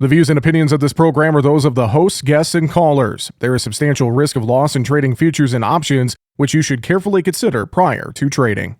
The views and opinions of this program are those of the hosts, guests, and callers. There is substantial risk of loss in trading futures and options, which you should carefully consider prior to trading.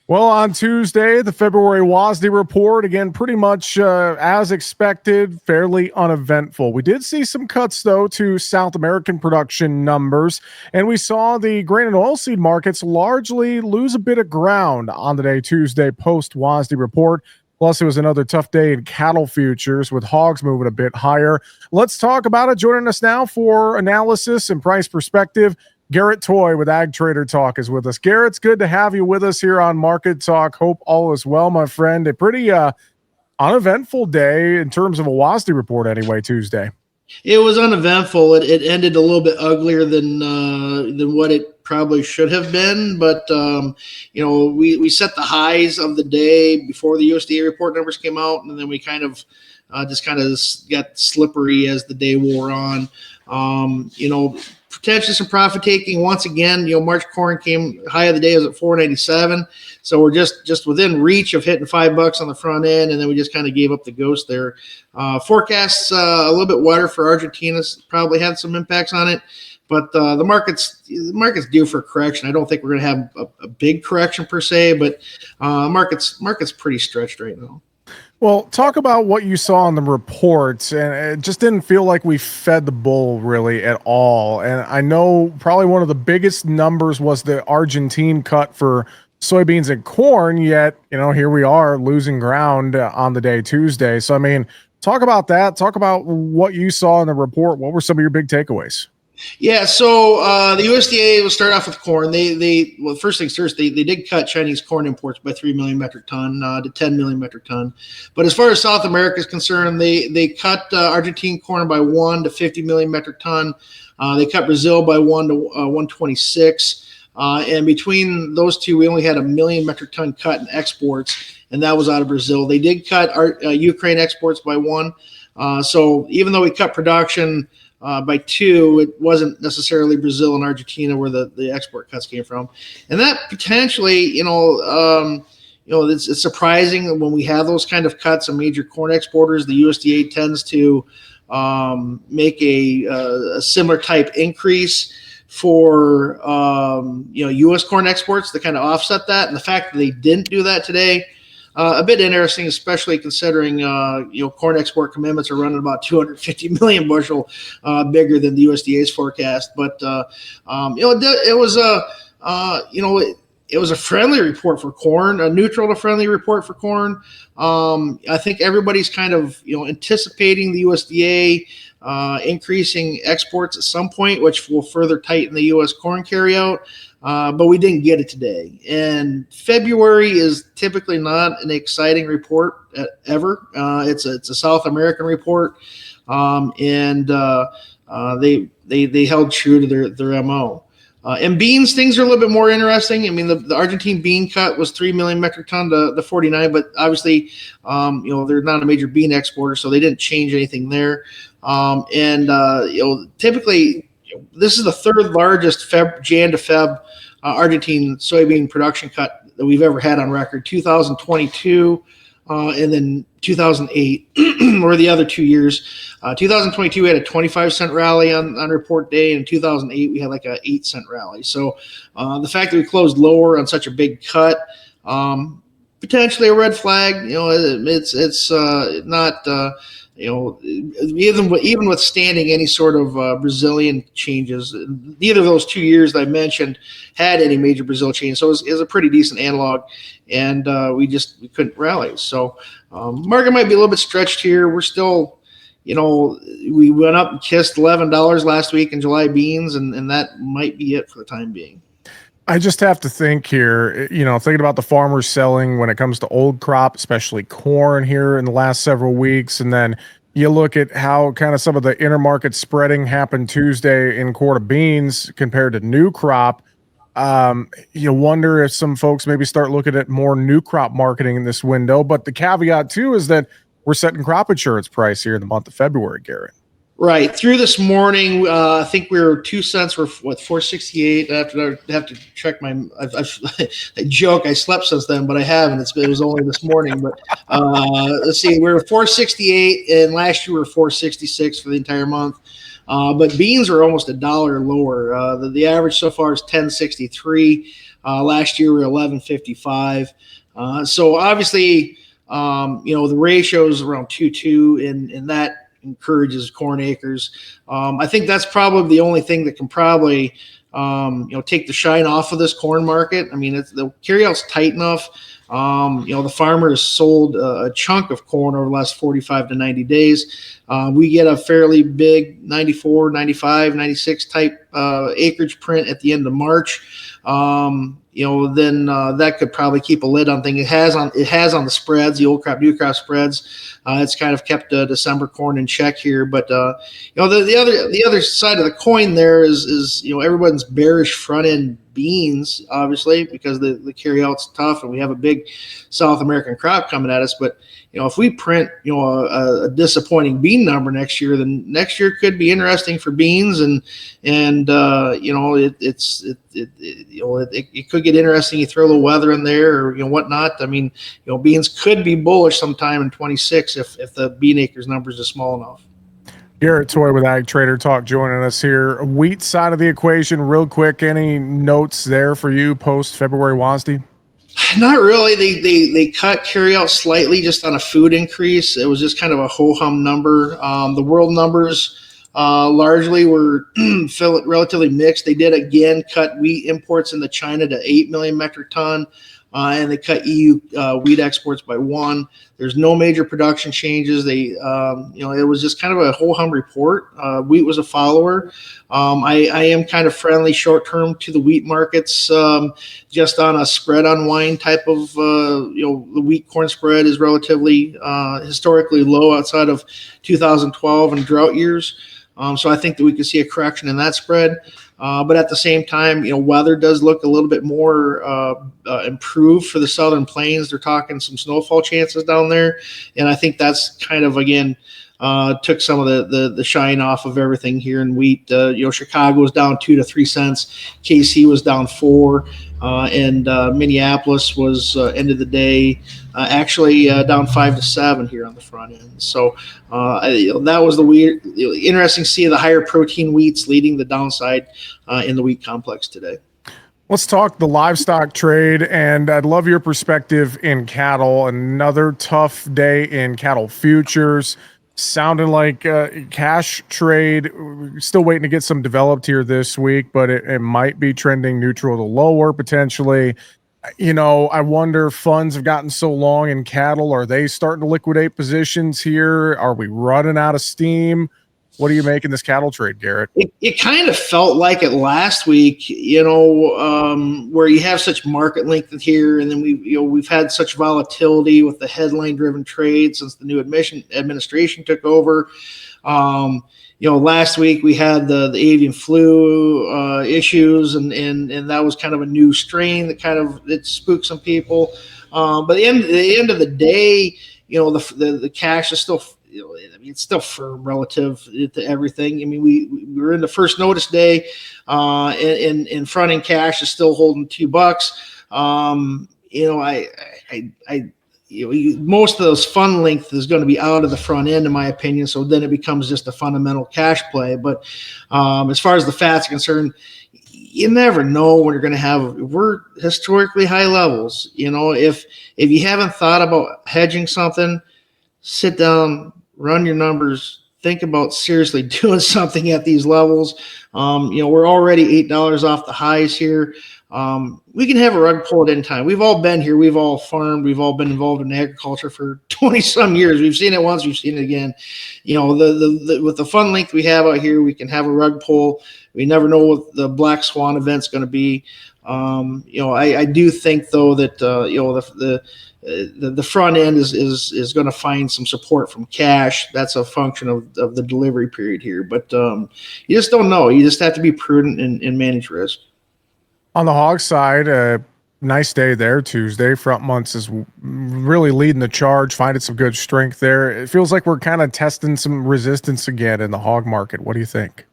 Well, on Tuesday, the February WASDE report, again, pretty much as expected, fairly uneventful. We did see some cuts, though, to South American production numbers, and we saw the grain and oilseed markets largely lose a bit of ground on the day Tuesday post-WASDE report. Plus, it was another tough day in cattle futures with hogs moving a bit higher. Let's talk about it. Joining us now for analysis and price perspective, Garrett Toy with Ag Trader Talk is with us. Garrett, it's good to have you with us here on Market Talk. Hope all is well, my friend. A pretty uneventful day in terms of a WASDE report anyway, Tuesday. It was uneventful. It ended a little bit uglier than what it probably should have been. But, we set the highs of the day before the USDA report numbers came out, and then we kind of got slippery as the day wore on. Potentially some profit taking once again. March corn came high of the day was at $4.97, so we're just within reach of hitting $5 on the front end, and then we just kind of gave up the ghost there. Forecasts a little bit wider for Argentina probably had some impacts on it, but the market's due for a correction. I don't think we're going to have a big correction per se, but market's pretty stretched right now. Well, talk about what you saw in the reports, and it just didn't feel like we fed the bull really at all. And I know probably one of the biggest numbers was the Argentine cut for soybeans and corn, yet, here we are losing ground on the day Tuesday. So, talk about that. Talk about what you saw in the report. What were some of your big takeaways? Yeah, so the USDA will start off with corn. First things first, they did cut Chinese corn imports by 3 million metric ton to 10 million metric ton. But as far as South America is concerned, they cut Argentine corn by 1 to 50 million metric ton. They cut Brazil by 1 to 126. And between those two, we only had 1 million metric ton cut in exports, and that was out of Brazil. They did cut Ukraine exports by 1. So even though we cut production by 2, it wasn't necessarily Brazil and Argentina where the export cuts came from. And that potentially, it's surprising when we have those kind of cuts of major corn exporters. The USDA tends to make a similar type increase for U.S. corn exports to kind of offset that. And the fact that they didn't do that today, a bit interesting, especially considering corn export commitments are running about 250 million bushel bigger than the USDA's forecast. But it was a friendly report for corn, a neutral to friendly report for corn. I think everybody's kind of anticipating the USDA increasing exports at some point, which will further tighten the U.S. corn carryout. But we didn't get it today. And February is typically not an exciting report ever. It's a South American report, and they held true to their MO. And beans, things are a little bit more interesting. The Argentine bean cut was 3 million metric ton to 49, but obviously, they're not a major bean exporter, so they didn't change anything there. Typically, this is the third largest Jan to Feb Argentine soybean production cut that we've ever had on record. 2022 and then 2008 were the other 2 years. 2022 we had a 25-cent rally on report day, and in 2008 we had like a 8-cent rally. So the fact that we closed lower on such a big cut, potentially a red flag. It's not. Even withstanding any sort of Brazilian changes, neither of those 2 years that I mentioned had any major Brazil change. So it was a pretty decent analog, and we couldn't rally. So market might be a little bit stretched here. We're still, we went up and kissed $11 last week in July beans, and that might be it for the time being. I just have to think here, thinking about the farmers selling when it comes to old crop, especially corn here in the last several weeks. And then you look at how kind of some of the intermarket spreading happened Tuesday in quarter beans compared to new crop. You wonder if some folks maybe start looking at more new crop marketing in this window. But the caveat too is that we're setting crop insurance price here in the month of February, Garrett. Right through this morning, I think we were 2 cents. We're what 468. I have to check my. I joke I slept since then, but I haven't. It was only this morning. But let's see, we were 468, and last year we were 466 for the entire month. But beans are almost $1 lower. The average so far is 1063. Last year we were 1155. So obviously, the ratio is around 2:2, and that encourages corn acres. I think that's probably the only thing that can probably take the shine off of this corn market. I mean, the carryout's tight enough. The farmer has sold a chunk of corn over the last 45 to 90 days. We get a fairly big 94, 95, 96 type acreage print at the end of March. Then that could probably keep a lid on things. It has on the spreads, the old crop, new crop spreads. It's kind of kept December corn in check here. But the other side of the coin there is everyone's bearish front end beans, obviously, because the carryout's tough and we have a big South American crop coming at us. But if we print a disappointing bean number next year, then next year could be interesting for beans, and it could get interesting. You throw a little weather in there or whatnot. I mean, beans could be bullish sometime in 26 if the bean acres numbers are small enough. Garrett Toy with Ag Trader Talk joining us here. Wheat side of the equation, real quick. Any notes there for you post February WASDE? Not really. They cut carryout slightly just on a food increase. It was just kind of a ho-hum number. The world numbers largely were relatively mixed. They did again cut wheat imports into China to 8 million metric ton. And they cut EU wheat exports by 1. There's no major production changes. It was just kind of a ho-hum report. Wheat was a follower. I am kind of friendly short term to the wheat markets, just on a spread unwind type of, the wheat corn spread is relatively historically low outside of 2012 and drought years. So I think that we could see a correction in that spread. But at the same time, weather does look a little bit more improved for the southern plains. They're talking some snowfall chances down there. And I think that's kind of, again, took some of the shine off of everything here in wheat. Chicago was down 2 to 3 cents. KC was down 4. And Minneapolis was end of the day actually down 5 to 7 here on the front end. So that was interesting to see the higher protein wheats leading the downside in the wheat complex today. Let's talk the livestock trade, and I'd love your perspective in cattle. Another tough day in cattle futures. Sounding like cash trade, still waiting to get some developed here this week, but it might be trending neutral to lower potentially. I wonder, funds have gotten so long in cattle. Are they starting to liquidate positions here? Are we running out of steam? What do you make in this cattle trade, Garrett? It kind of felt like it last week, where you have such market length here, and then we've had such volatility with the headline-driven trade since the new administration took over. Last week we had the avian flu issues, and that was kind of a new strain that it spooked some people. But at the end of the day, the cash is still. It's still firm relative to everything. I mean, we were in the first notice day, and front end cash is still holding $2. Most of those fund length is going to be out of the front end, in my opinion. So then it becomes just a fundamental cash play. But as far as the fats are concerned, you never know when you're going to have. We're historically high levels. If you haven't thought about hedging something, sit down, run your numbers, think about seriously doing something at these levels. We're already $8 off the highs here. We can have a rug pull at any time. We've all been here. We've all farmed. We've all been involved in agriculture for 20 some years. We've seen it once. We've seen it again. With the fund length we have out here, we can have a rug pull. We never know what the black swan event's going to be. I do think though that the front end is going to find some support from cash. That's a function of the delivery period here. But you just don't know. You just have to be prudent and manage risk. On the hog side, Nice day there Tuesday. Front months is really leading the charge, finding some good strength there. It feels like we're kind of testing some resistance again in the hog market. What do you think?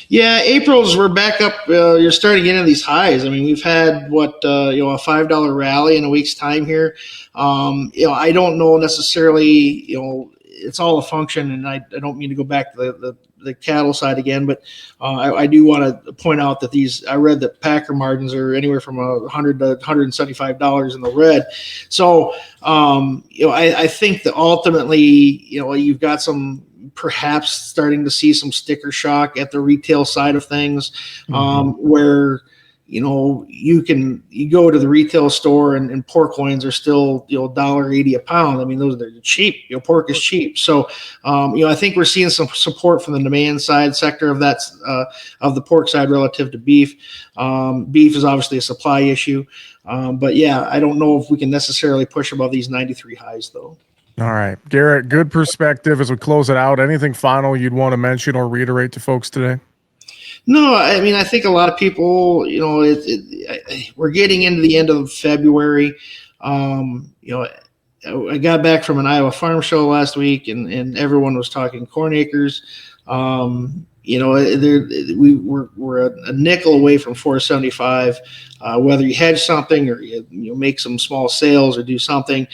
Yeah, April's we're back up. You're starting to get into these highs. I mean, we've had a $5 rally in a week's time here. I don't know necessarily. It's all a function, and I don't mean to go back to the cattle side again, but I do want to point out that I read that packer margins are anywhere from $100 to $175 in the red. So I think that ultimately you've got some, perhaps starting to see some sticker shock at the retail side of things, where you go to the retail store and pork loins are still $1.80 a pound. I mean, they're cheap. Pork is cheap. So I think we're seeing some support from the demand side sector of that of the pork side relative to beef. Beef is obviously a supply issue, but yeah, I don't know if we can necessarily push above these 93 highs though. All right, Garrett, good perspective as we close it out. Anything final you'd want to mention or reiterate to folks today? No, I mean, I think a lot of people, we're getting into the end of February. I got back from an Iowa farm show last week, and everyone was talking corn acres. We're a nickel away from 475. Whether you hedge something or you make some small sales or do something,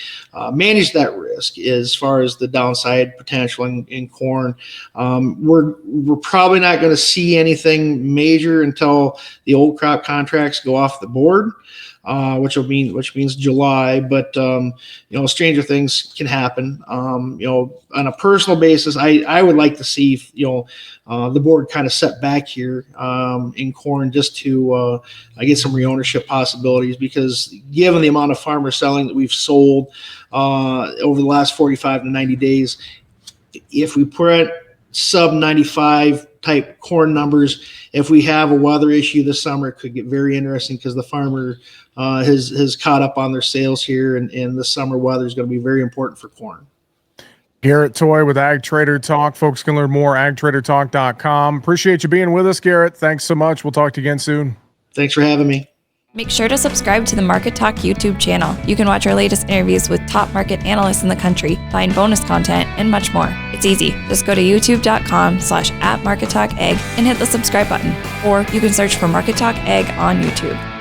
manage that risk as far as the downside potential in corn. We're probably not going to see anything major until the old crop contracts go off the board. Which means July, but stranger things can happen. On a personal basis, I would like to see the board kind of set back here in corn just to get some reownership possibilities, because given the amount of farmer selling that we've sold over the last 45 to 90 days, if we put sub 95 type corn numbers, if we have a weather issue this summer, it could get very interesting, because the farmer has caught up on their sales here, and the summer weather is going to be very important for corn. Garrett Toy with Ag Trader Talk. Folks can learn more at agtradertalk.com. Appreciate you being with us, Garrett. Thanks so much. We'll talk to you again soon. Thanks for having me. Make sure to subscribe to the Market Talk YouTube channel. You can watch our latest interviews with top market analysts in the country, find bonus content, and much more. It's easy. Just go to youtube.com/@MarketTalkAg and hit the subscribe button. Or you can search for Market Talk Ag on YouTube.